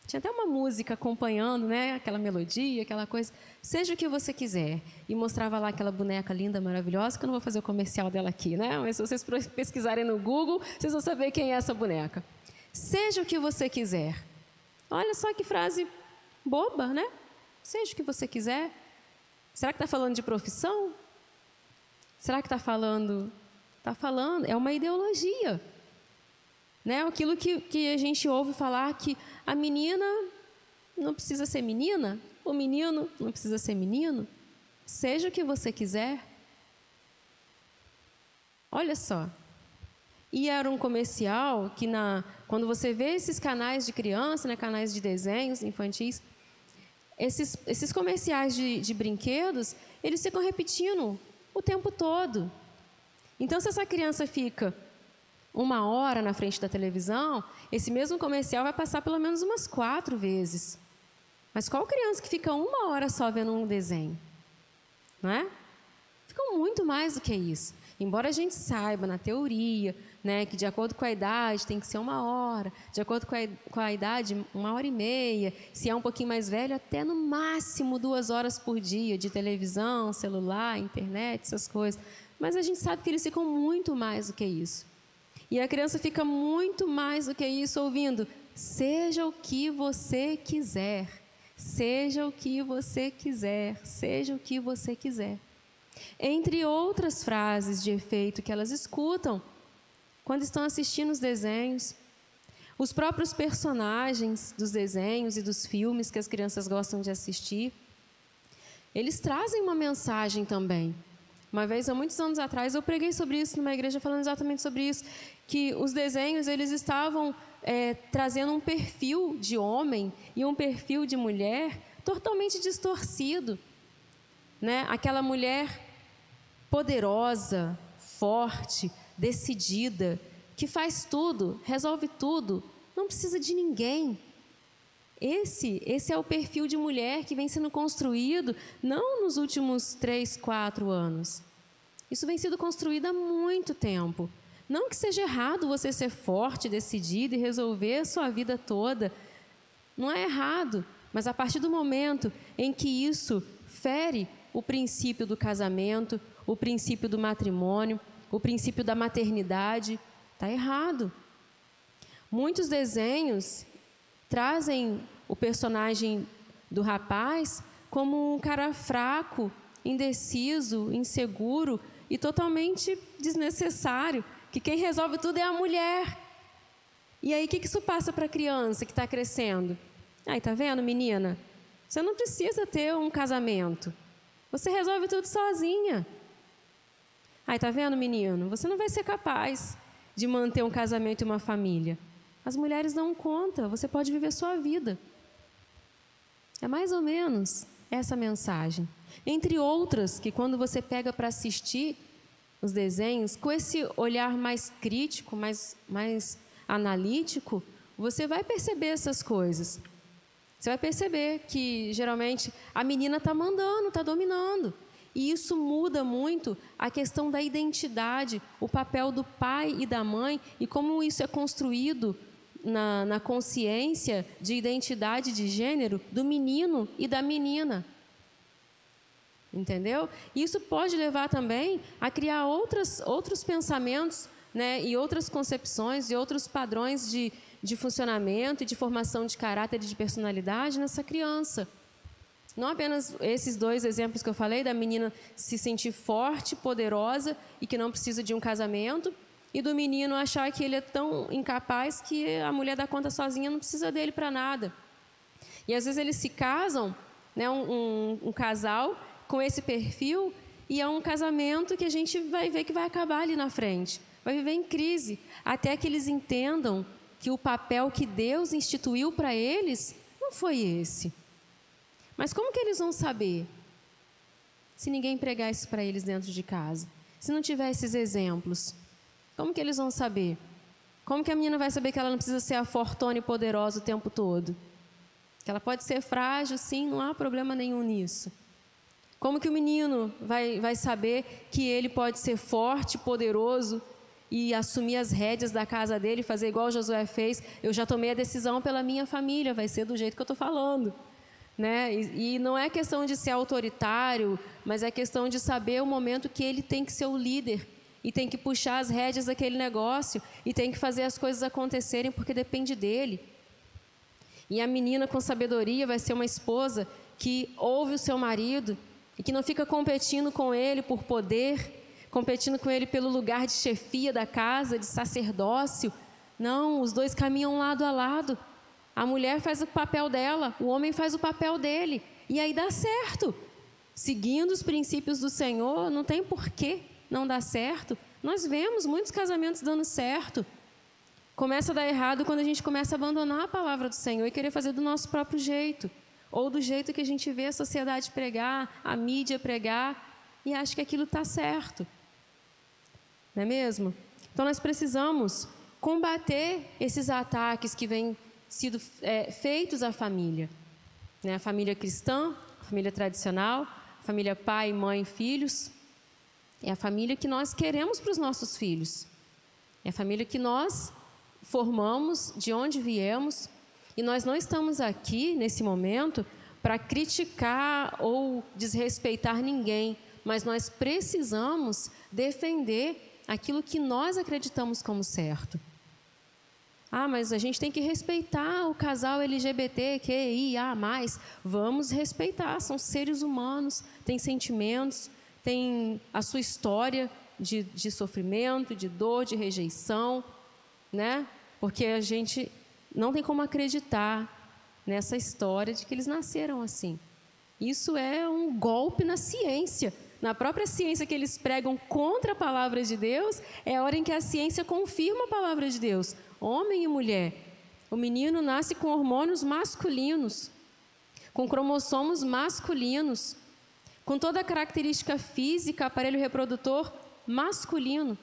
Tinha até uma música acompanhando, né? Aquela melodia, aquela coisa. Seja o que você quiser. E mostrava lá aquela boneca linda, maravilhosa, que eu não vou fazer o comercial dela aqui, né? Mas se vocês pesquisarem no Google, vocês vão saber quem é essa boneca. Seja o que você quiser. Olha só que frase boba, né? Seja o que você quiser. Será que está falando de profissão? Será que está falando... Está falando, é uma ideologia. Né? Aquilo que a gente ouve falar que a menina não precisa ser menina, o menino não precisa ser menino. Seja o que você quiser. Olha só. E era um comercial que, quando você vê esses canais de criança, né, canais de desenhos infantis, esses comerciais de brinquedos, eles ficam repetindo o tempo todo. Então, se essa criança fica 1 hora na frente da televisão, esse mesmo comercial vai passar pelo menos umas 4 vezes. Mas qual criança que fica 1 hora só vendo um desenho? Não é? Ficam muito mais do que isso. Embora a gente saiba na teoria, né, que de acordo com a idade tem que ser 1 hora, de acordo com a idade 1 hora e meia, se é um pouquinho mais velho, até no máximo 2 horas por dia de televisão, celular, internet, essas coisas. Mas a gente sabe que eles ficam muito mais do que isso. E a criança fica muito mais do que isso ouvindo: seja o que você quiser, seja o que você quiser, seja o que você quiser. Entre outras frases de efeito que elas escutam quando estão assistindo os desenhos. Os próprios personagens dos desenhos e dos filmes que as crianças gostam de assistir, eles trazem uma mensagem também. Uma vez, há muitos anos atrás, eu preguei sobre isso numa igreja falando exatamente sobre isso, que os desenhos eles estavam trazendo um perfil de homem e um perfil de mulher totalmente distorcido. Né? Aquela mulher poderosa, forte, decidida, que faz tudo, resolve tudo, não precisa de ninguém. Esse é o perfil de mulher que vem sendo construído não nos últimos 3, 4 anos. Isso vem sendo construído há muito tempo. Não que seja errado você ser forte, decidida e resolver a sua vida toda. Não é errado, mas a partir do momento em que isso fere o princípio do casamento, o princípio do matrimônio, o princípio da maternidade, está errado. Muitos desenhos trazem o personagem do rapaz como um cara fraco, indeciso, inseguro e totalmente desnecessário, que quem resolve tudo é a mulher. E aí, o que isso passa para a criança que está crescendo? Aí, tá vendo, menina? Você não precisa ter um casamento. Você resolve tudo sozinha. Aí, tá vendo, menino? Você não vai ser capaz de manter um casamento e uma família. As mulheres dão conta, você pode viver sua vida. É mais ou menos essa mensagem. Entre outras, que quando você pega para assistir os desenhos, com esse olhar mais crítico, mais analítico, você vai perceber essas coisas. Você vai perceber que, geralmente, a menina está mandando, está dominando. E isso muda muito a questão da identidade, o papel do pai e da mãe e como isso é construído na consciência de identidade de gênero do menino e da menina. Entendeu? Isso pode levar também a criar outros pensamentos, né, e outras concepções e outros padrões de funcionamento e de formação de caráter e de personalidade nessa criança. Não apenas esses 2 exemplos que eu falei, da menina se sentir forte, poderosa e que não precisa de um casamento, e do menino achar que ele é tão incapaz que a mulher dá conta sozinha, não precisa dele para nada. E às vezes eles se casam, né, um casal com esse perfil, e é um casamento que a gente vai ver que vai acabar ali na frente. Vai viver em crise, até que eles entendam que o papel que Deus instituiu para eles não foi esse. Mas como que eles vão saber se ninguém pregar isso para eles dentro de casa? Se não tiver esses exemplos, como que eles vão saber? Como que a menina vai saber que ela não precisa ser a fortuna e poderosa o tempo todo? Que ela pode ser frágil, sim, não há problema nenhum nisso. Como que o menino vai saber que ele pode ser forte, poderoso e assumir as rédeas da casa dele, fazer igual Josué fez? Eu já tomei a decisão pela minha família, vai ser do jeito que eu estou falando. Né? E não é questão de ser autoritário, mas é questão de saber o momento que ele tem que ser o líder e tem que puxar as rédeas daquele negócio e tem que fazer as coisas acontecerem porque depende dele. E a menina com sabedoria vai ser uma esposa que ouve o seu marido e que não fica competindo com ele por poder, competindo com ele pelo lugar de chefia da casa, de sacerdócio. Não, os 2 caminham lado a lado. A mulher faz o papel dela, o homem faz o papel dele. E aí dá certo. Seguindo os princípios do Senhor, não tem porquê não dar certo. Nós vemos muitos casamentos dando certo. Começa a dar errado quando a gente começa a abandonar a palavra do Senhor e querer fazer do nosso próprio jeito. Ou do jeito que a gente vê a sociedade pregar, a mídia pregar. e acha que aquilo está certo. Não é mesmo? Então, nós precisamos combater esses ataques que vêm sido feitos à família. Né? A família cristã, a família tradicional, a família pai, mãe, filhos. É a família que nós queremos para os nossos filhos. É a família que nós formamos, de onde viemos. E nós não estamos aqui, nesse momento, para criticar ou desrespeitar ninguém, mas nós precisamos defender aquilo que nós acreditamos como certo. Mas a gente tem que respeitar o casal LGBTQIA+. Vamos respeitar, são seres humanos, têm sentimentos, têm a sua história de sofrimento, de dor, de rejeição, né? Porque a gente não tem como acreditar nessa história de que eles nasceram assim. Isso é um golpe na ciência. Na própria ciência que eles pregam contra a palavra de Deus, é a hora em que a ciência confirma a palavra de Deus. Homem e mulher. O menino nasce com hormônios masculinos, com cromossomos masculinos, com toda a característica física, aparelho reprodutor masculino.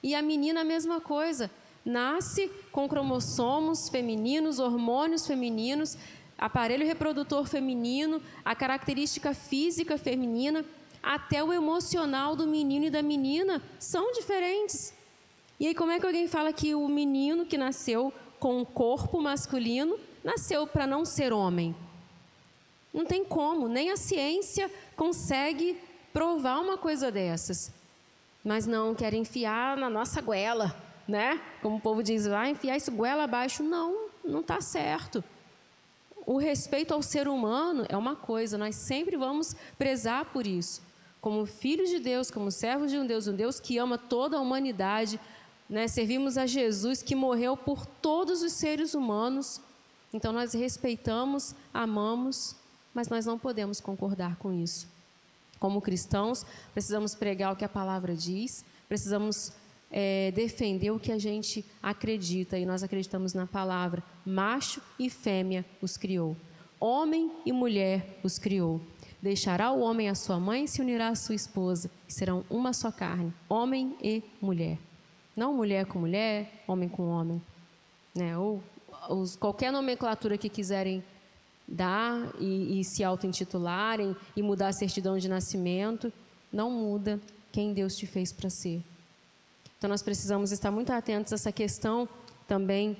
E a menina a mesma coisa. Nasce com cromossomos femininos, hormônios femininos, aparelho reprodutor feminino, a característica física feminina, até o emocional do menino e da menina são diferentes. E aí como é que alguém fala que o menino que nasceu com um corpo masculino nasceu para não ser homem? Não tem como, nem a ciência consegue provar uma coisa dessas. Mas não, querem enfiar na nossa goela, né? Como o povo diz, vai enfiar isso goela abaixo. Não está certo. O respeito ao ser humano é uma coisa, nós sempre vamos prezar por isso. Como filhos de Deus, como servos de um Deus que ama toda a humanidade, né? Servimos a Jesus que morreu por todos os seres humanos. Então nós respeitamos, amamos, mas nós não podemos concordar com isso. Como cristãos, precisamos pregar o que a palavra diz, precisamos defender o que a gente acredita, e nós acreditamos na palavra. Macho e fêmea os criou, homem e mulher os criou. Deixará o homem a sua mãe e se unirá à sua esposa, e serão uma só carne, homem e mulher. Não mulher com mulher, homem com homem, né? Ou qualquer nomenclatura que quiserem dar e se auto-intitularem e mudar a certidão de nascimento, não muda quem Deus te fez para ser. Então nós precisamos estar muito atentos a essa questão também,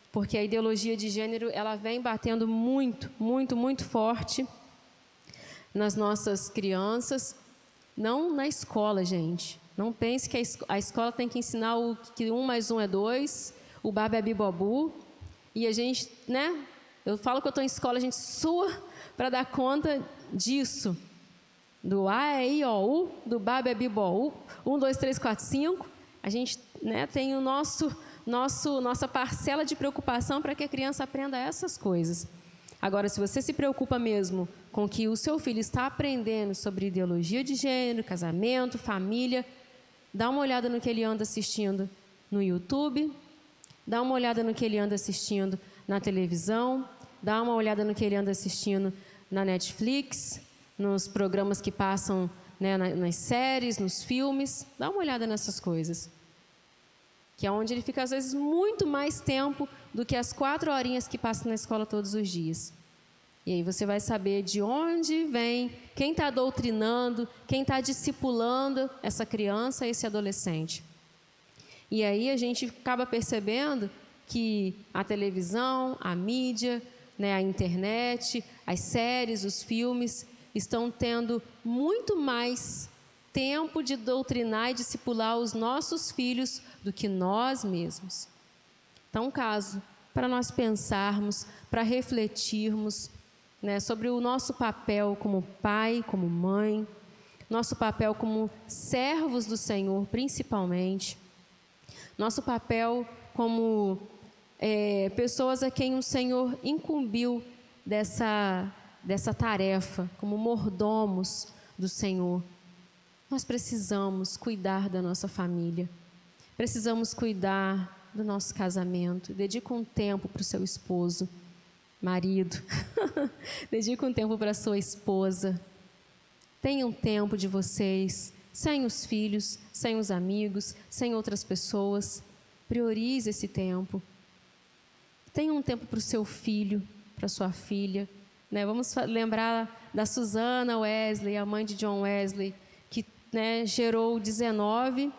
porque a ideologia de gênero ela vem batendo muito, muito, muito forte nas nossas crianças, não na escola, gente. Não pense que a escola tem que ensinar que 1 mais 1 é 2, o babebi bobu, e a gente, né? Eu falo que eu estou em escola, a gente sua para dar conta disso. Do A, E, I, O, U, do babebi bobu, 1, 2, 3, 4, 5. A gente, né, tem o nossa parcela de preocupação para que a criança aprenda essas coisas. Agora, se você se preocupa mesmo com que o seu filho está aprendendo sobre ideologia de gênero, casamento, família, dá uma olhada no que ele anda assistindo no YouTube, dá uma olhada no que ele anda assistindo na televisão, dá uma olhada no que ele anda assistindo na Netflix, nos programas que passam, né, nas séries, nos filmes. Dá uma olhada nessas coisas. Que é onde ele fica, às vezes, muito mais tempo do que as 4 horinhas que passa na escola todos os dias. E aí você vai saber de onde vem, quem está doutrinando, quem está discipulando essa criança, esse adolescente. E aí a gente acaba percebendo que a televisão, a mídia, né, a internet, as séries, os filmes estão tendo muito mais tempo de doutrinar e discipular os nossos filhos do que nós mesmos. Então, um caso para nós pensarmos, para refletirmos, né, sobre o nosso papel como pai, como mãe, nosso papel como servos do Senhor, principalmente, nosso papel como pessoas a quem o Senhor incumbiu dessa tarefa, como mordomos do Senhor. Nós precisamos cuidar da nossa família, precisamos cuidar do nosso casamento. Dedica um tempo para o seu esposo, marido, dedica um tempo para a sua esposa, Tenham tempo de vocês, sem os filhos, sem os amigos, sem outras pessoas. Priorize esse tempo. Tenha um tempo para o seu filho, para sua filha. Né? Vamos lembrar da Susana Wesley, a mãe de John Wesley, que, né, gerou 19,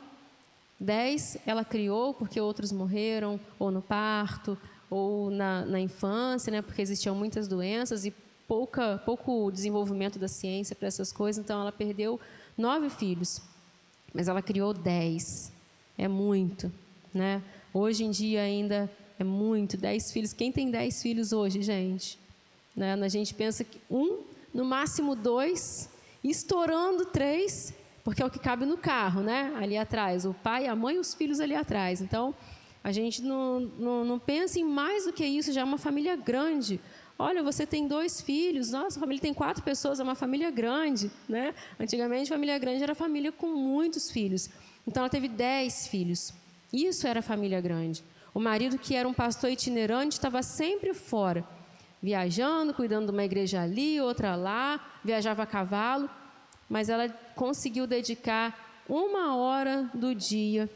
10 ela criou porque outros morreram, ou no parto, ou na infância, né, porque existiam muitas doenças e pouco desenvolvimento da ciência para essas coisas. Então, ela perdeu 9 filhos, mas ela criou 10. É muito, né? Hoje em dia ainda é muito, 10 filhos. Quem tem 10 filhos hoje, gente? Né? A gente pensa que no máximo 2, estourando 3, porque é o que cabe no carro, né? Ali atrás, o pai, a mãe e os filhos ali atrás. Então, a gente não pensa em mais do que isso, já é uma família grande. Olha, você tem 2 filhos, nossa, a família tem 4 pessoas, é uma família grande, né? Antigamente, família grande era família com muitos filhos. Então, ela teve 10 filhos. Isso era família grande. O marido, que era um pastor itinerante, estava sempre fora, viajando, cuidando de uma igreja ali, outra lá, viajava a cavalo, mas ela conseguiu dedicar 1 hora do dia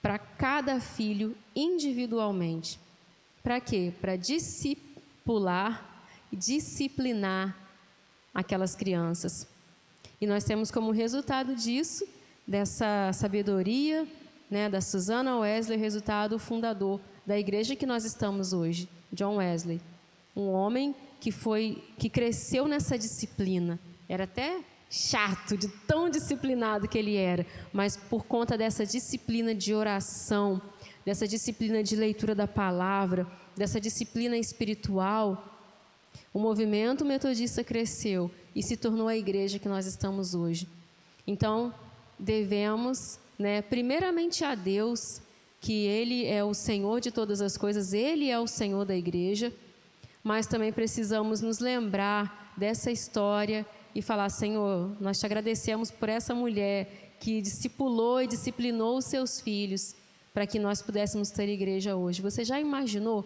para cada filho individualmente. Para quê? Para discipular e disciplinar aquelas crianças. E nós temos como resultado disso, dessa sabedoria, né, da Susana Wesley, resultado fundador da igreja que nós estamos hoje, John Wesley. Um homem que cresceu nessa disciplina. Era até chato, de tão disciplinado que ele era, mas por conta dessa disciplina de oração, dessa disciplina de leitura da palavra, dessa disciplina espiritual, o movimento metodista cresceu e se tornou a igreja que nós estamos hoje. Então, devemos, né, primeiramente a Deus, que Ele é o Senhor de todas as coisas, Ele é o Senhor da igreja, mas também precisamos nos lembrar dessa história e falar: Senhor, nós te agradecemos por essa mulher que discipulou e disciplinou os seus filhos para que nós pudéssemos ter igreja hoje. Você já imaginou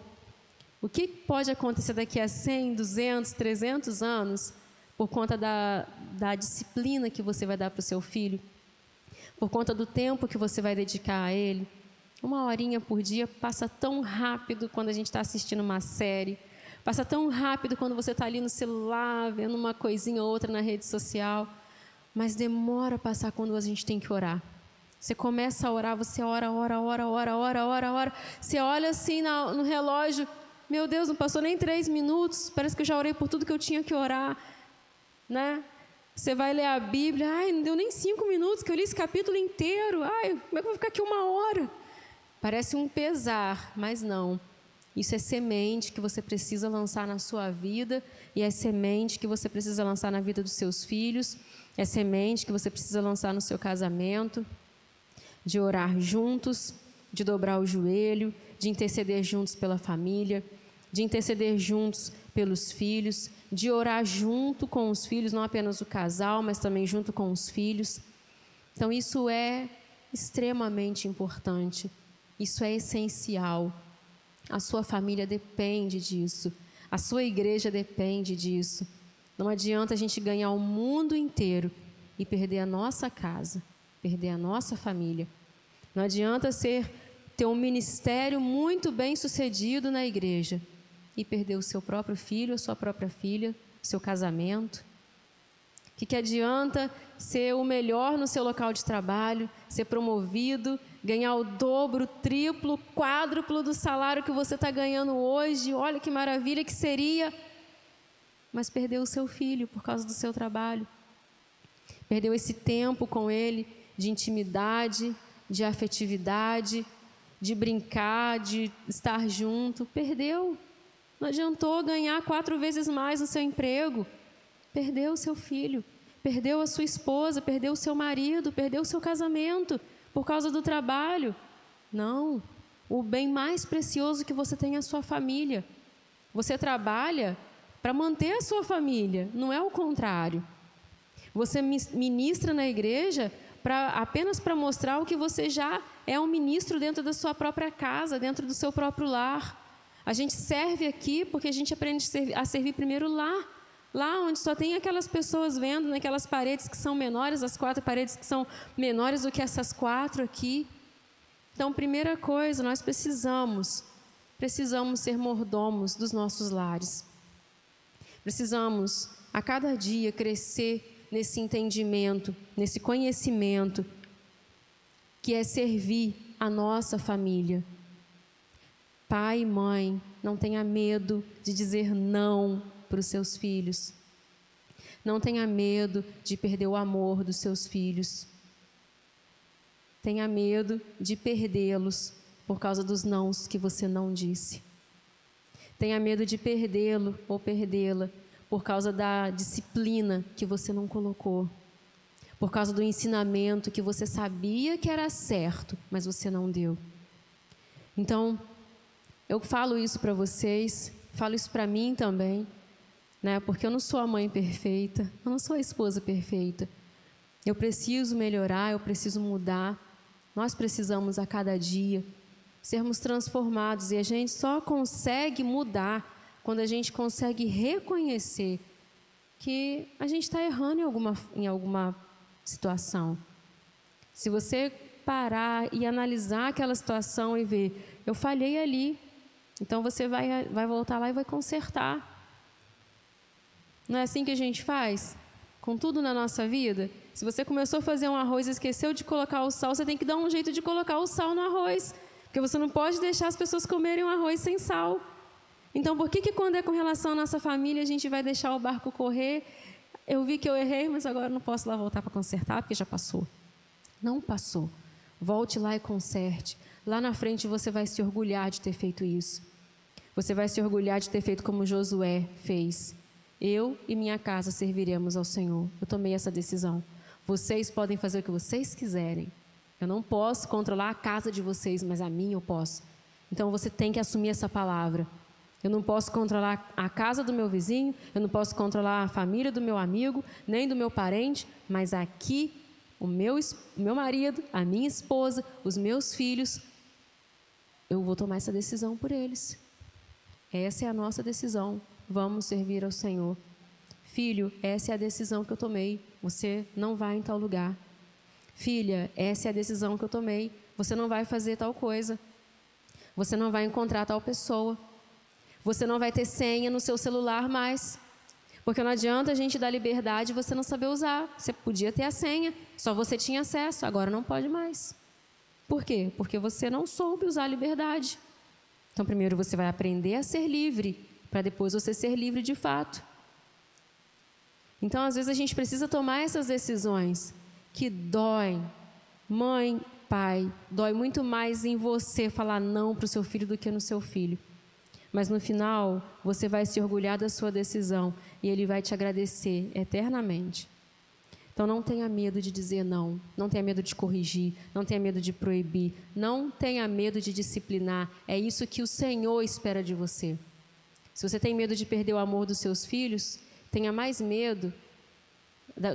o que pode acontecer daqui a 100, 200, 300 anos por conta da disciplina que você vai dar para o seu filho, por conta do tempo que você vai dedicar a ele? 1 horinha por dia passa tão rápido quando a gente está assistindo uma série. Passa tão rápido quando você está ali no celular, vendo uma coisinha ou outra na rede social. Mas demora a passar quando a gente tem que orar. Você começa a orar, você ora. Você olha assim no relógio, meu Deus, não passou nem 3 minutos, parece que eu já orei por tudo que eu tinha que orar, né? Você vai ler a Bíblia, não deu nem 5 minutos que eu li esse capítulo inteiro. Como é que eu vou ficar aqui 1 hora? Parece um pesar, mas não. Isso é semente que você precisa lançar na sua vida, e é semente que você precisa lançar na vida dos seus filhos, é semente que você precisa lançar no seu casamento, de orar juntos, de dobrar o joelho, de interceder juntos pela família, de interceder juntos pelos filhos, de orar junto com os filhos, não apenas o casal, mas também junto com os filhos. Então, isso é extremamente importante, isso é essencial. A sua família depende disso. A sua igreja depende disso. Não adianta a gente ganhar o mundo inteiro e perder a nossa casa, perder a nossa família. Não adianta ter um ministério muito bem sucedido na igreja e perder o seu próprio filho, a sua própria filha, o seu casamento. O que adianta ser o melhor no seu local de trabalho, ser promovido, ganhar o dobro, triplo, quádruplo do salário que você está ganhando hoje? Olha que maravilha que seria. Mas perdeu o seu filho por causa do seu trabalho. Perdeu esse tempo com ele de intimidade, de afetividade, de brincar, de estar junto. Perdeu. Não adiantou ganhar 4 vezes mais no seu emprego. Perdeu o seu filho, perdeu a sua esposa, perdeu o seu marido, perdeu o seu casamento por causa do trabalho. Não, o bem mais precioso que você tem é a sua família. Você trabalha para manter a sua família, não é o contrário. Você ministra na igreja apenas para mostrar o que você já é um ministro dentro da sua própria casa, dentro do seu próprio lar. A gente serve aqui porque a gente aprende a servir primeiro lá lá onde só tem aquelas pessoas vendo, naquelas paredes que são menores, as 4 paredes que são menores do que essas 4 aqui. Então, primeira coisa, nós precisamos ser mordomos dos nossos lares. Precisamos, a cada dia, crescer nesse entendimento, nesse conhecimento, que é servir a nossa família. Pai e mãe, não tenha medo de dizer não para os seus filhos. Não tenha medo de perder o amor dos seus filhos. Tenha medo de perdê-los por causa dos nãos que você não disse. Tenha medo de perdê-lo ou perdê-la por causa da disciplina que você não colocou. Por causa do ensinamento que você sabia que era certo, mas você não deu. Então, eu falo isso para vocês, falo isso para mim também, né? Porque eu não sou a mãe perfeita, eu não sou a esposa perfeita. Eu preciso melhorar, eu preciso mudar. Nós precisamos a cada dia sermos transformados, e a gente só consegue mudar quando a gente consegue reconhecer que a gente está errando em alguma situação. Se você parar e analisar aquela situação e ver, eu falhei ali, então você vai voltar lá e vai consertar. Não é assim que a gente faz? Com tudo na nossa vida? Se você começou a fazer um arroz e esqueceu de colocar o sal, você tem que dar um jeito de colocar o sal no arroz. Porque você não pode deixar as pessoas comerem um arroz sem sal. Então, por que quando é com relação à nossa família, a gente vai deixar o barco correr? Eu vi que eu errei, mas agora não posso lá voltar para consertar, porque já passou. Não passou. Volte lá e conserte. Lá na frente você vai se orgulhar de ter feito isso. Você vai se orgulhar de ter feito como Josué fez. Eu e minha casa serviremos ao Senhor. Eu tomei essa decisão. Vocês podem fazer o que vocês quiserem. Eu não posso controlar a casa de vocês, mas a minha eu posso. Então você tem que assumir essa palavra. Eu não posso controlar a casa do meu vizinho, eu não posso controlar a família do meu amigo, nem do meu parente, mas aqui, o meu marido, a minha esposa, os meus filhos, eu vou tomar essa decisão por eles. Essa é a nossa decisão. Vamos servir ao Senhor. Filho, essa é a decisão que eu tomei. Você não vai em tal lugar. Filha, essa é a decisão que eu tomei. Você não vai fazer tal coisa. Você não vai encontrar tal pessoa. Você não vai ter senha no seu celular mais. Porque não adianta a gente dar liberdade e você não saber usar. Você podia ter a senha, só você tinha acesso, agora não pode mais. Por quê? Porque você não soube usar a liberdade. Então, primeiro você vai aprender a ser livre, para depois você ser livre de fato. Então, às vezes a gente precisa tomar essas decisões que doem. Mãe, pai, dói muito mais em você falar não para o seu filho do que no seu filho. Mas no final, você vai se orgulhar da sua decisão e ele vai te agradecer eternamente. Então não tenha medo de dizer não, não tenha medo de corrigir, não tenha medo de proibir, não tenha medo de disciplinar. É isso que o Senhor espera de você. Se você tem medo de perder o amor dos seus filhos, tenha mais medo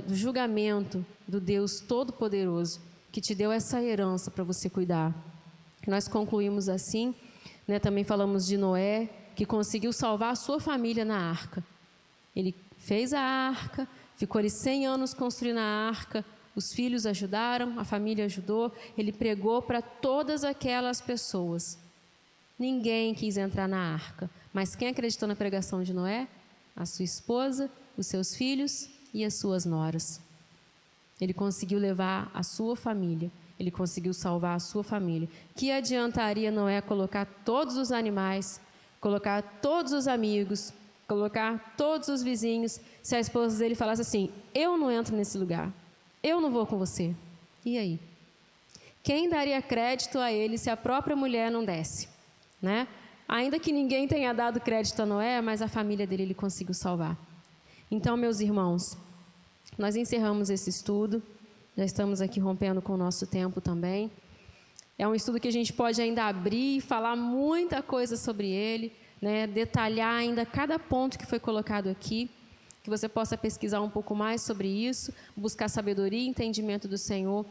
do julgamento do Deus Todo-Poderoso que te deu essa herança para você cuidar. Nós concluímos assim, né? Também falamos de Noé, que conseguiu salvar a sua família na arca. Ele fez a arca, ficou ali 100 anos construindo a arca, os filhos ajudaram, a família ajudou, ele pregou para todas aquelas pessoas. Ninguém quis entrar na arca, mas quem acreditou na pregação de Noé? A sua esposa, os seus filhos e as suas noras. Ele conseguiu levar a sua família, ele conseguiu salvar a sua família. Que adiantaria Noé colocar todos os animais, colocar todos os amigos, colocar todos os vizinhos, se a esposa dele falasse assim: eu não entro nesse lugar, eu não vou com você. E aí? Quem daria crédito a ele se a própria mulher não desse, né? Ainda que ninguém tenha dado crédito a Noé, mas a família dele ele conseguiu salvar. Então, meus irmãos, nós encerramos esse estudo, já estamos aqui rompendo com o nosso tempo também. É um estudo que a gente pode ainda abrir e falar muita coisa sobre ele, né? Detalhar ainda cada ponto que foi colocado aqui, que você possa pesquisar um pouco mais sobre isso, buscar sabedoria e entendimento do Senhor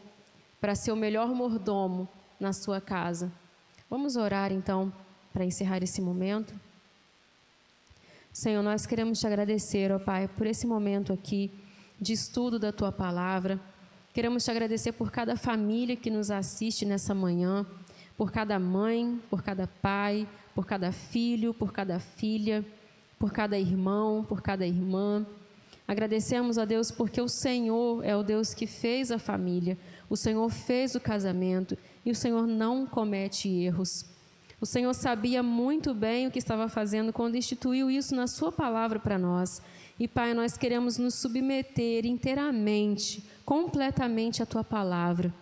para ser o melhor mordomo na sua casa. Vamos orar então para encerrar esse momento. Senhor, nós queremos te agradecer, ó Pai, por esse momento aqui de estudo da Tua Palavra. Queremos te agradecer por cada família que nos assiste nessa manhã, por cada mãe, por cada pai, por cada filho, por cada filha, por cada irmão, por cada irmã. Agradecemos a Deus porque o Senhor é o Deus que fez a família, o Senhor fez o casamento e o Senhor não comete erros. O Senhor sabia muito bem o que estava fazendo quando instituiu isso na Sua palavra para nós. E, Pai, nós queremos nos submeter inteiramente, completamente à Tua palavra.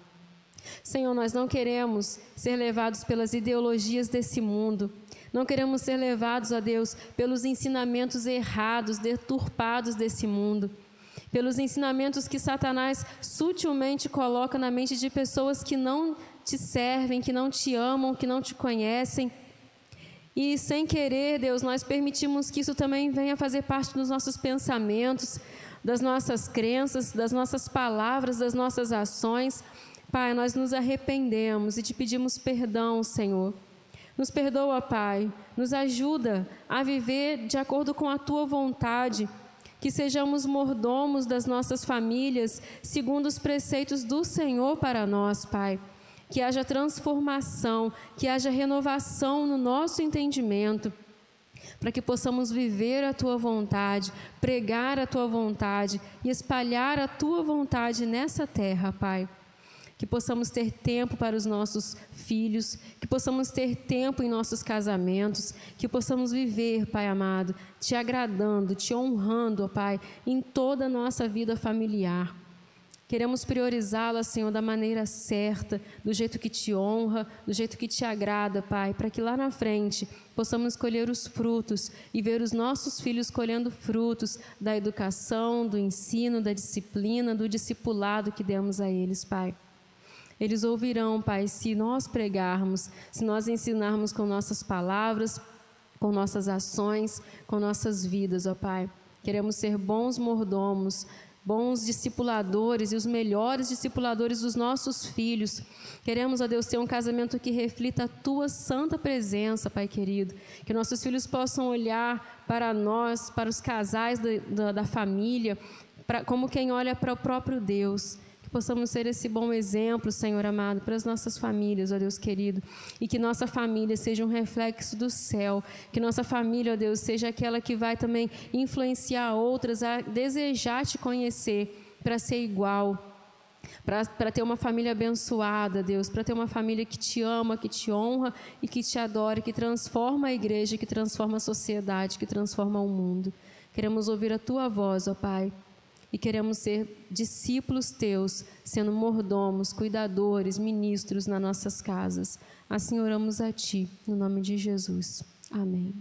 Senhor, nós não queremos ser levados pelas ideologias desse mundo. Não queremos ser levados, ó Deus, pelos ensinamentos errados, deturpados desse mundo. Pelos ensinamentos que Satanás sutilmente coloca na mente de pessoas que não te servem, que não te amam, que não te conhecem. E sem querer, Deus, nós permitimos que isso também venha fazer parte dos nossos pensamentos, das nossas crenças, das nossas palavras, das nossas ações. Pai, nós nos arrependemos e te pedimos perdão, Senhor. Nos perdoa, Pai, nos ajuda a viver de acordo com a Tua vontade, que sejamos mordomos das nossas famílias, segundo os preceitos do Senhor para nós, Pai. Que haja transformação, que haja renovação no nosso entendimento, para que possamos viver a Tua vontade, pregar a Tua vontade e espalhar a Tua vontade nessa terra, Pai. Que possamos ter tempo para os nossos filhos, que possamos ter tempo em nossos casamentos, que possamos viver, Pai amado, Te agradando, Te honrando, ó Pai, em toda a nossa vida familiar. Queremos priorizá-la, Senhor, da maneira certa, do jeito que Te honra, do jeito que Te agrada, Pai, para que lá na frente possamos colher os frutos e ver os nossos filhos colhendo frutos da educação, do ensino, da disciplina, do discipulado que demos a eles, Pai. Eles ouvirão, Pai, se nós pregarmos, se nós ensinarmos com nossas palavras, com nossas ações, com nossas vidas, ó Pai. Queremos ser bons mordomos, bons discipuladores e os melhores discipuladores dos nossos filhos. Queremos, ó Deus, ter um casamento que reflita a Tua santa presença, Pai querido. Que nossos filhos possam olhar para nós, para os casais da família, como quem olha para o próprio Deus. Que possamos ser esse bom exemplo, Senhor amado, para as nossas famílias, ó Deus querido. E que nossa família seja um reflexo do céu. Que nossa família, ó Deus, seja aquela que vai também influenciar outras a desejar Te conhecer, para ser igual. Para ter uma família abençoada, Deus. Para ter uma família que Te ama, que Te honra e que Te adora, que transforma a igreja, que transforma a sociedade, que transforma o mundo. Queremos ouvir a Tua voz, ó Pai. E queremos ser discípulos Teus, sendo mordomos, cuidadores, ministros nas nossas casas. Assim oramos a Ti, no nome de Jesus. Amém.